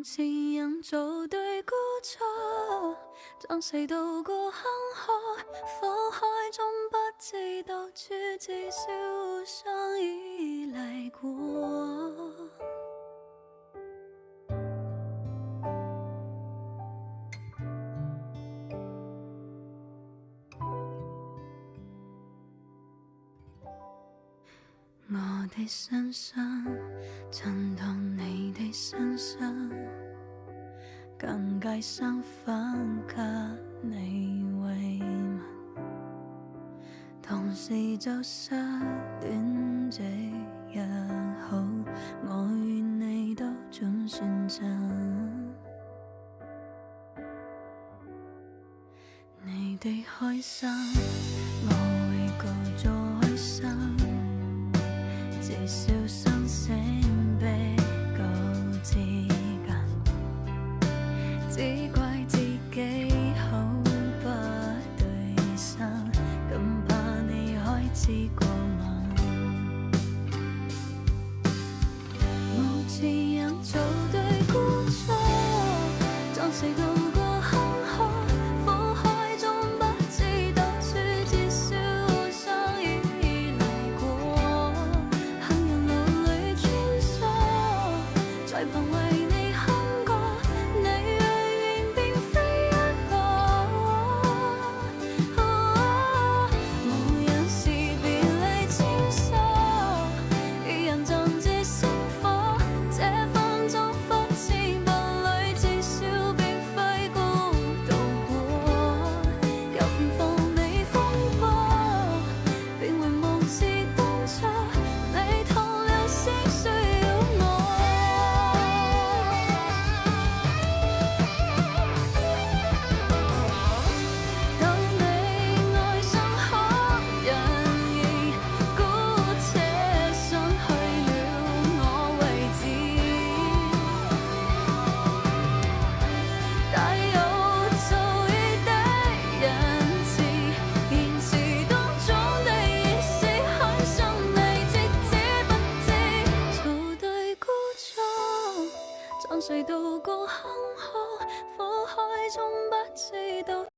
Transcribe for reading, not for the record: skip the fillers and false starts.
無前人做對孤錯，將誰渡過坎坷，火海中不知道處，至少互相依賴過。我的身上襯到你的身上，更計身份給你慰問，同時就失戀這樣好，我與你都總算真。你的開心我會故作開心，至少心聲比較接近，只怪自己好不對心，更怕你開始過敏。無前人做對孤錯，將誰渡過坎坷，火海中不知道處，至少互相依賴過。行人路裏穿梭，在旁為你哼歌，你永遠並非一個。無人時別離千疏，二人暫借星火，這分鐘忽似步履，至少並非孤獨過。有緣放你風波，便會無視當初你痛了先需要我。當你愛上可人兒，姑且失去了我位置，帶有醋意的仁慈，言辭當中的意思很想你，即知不知做對孤錯，將誰渡過坎